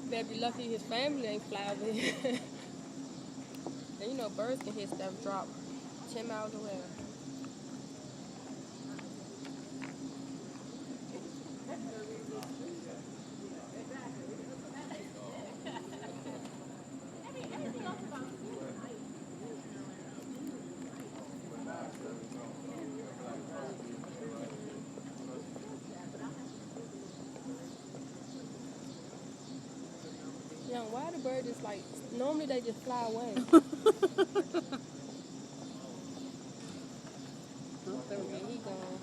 Better be lucky his family ain't fly over here. And you know, birds can hit stuff drop 10 miles away. Young, why the bird is like, normally they just fly away. Okay. Yeah, he gone.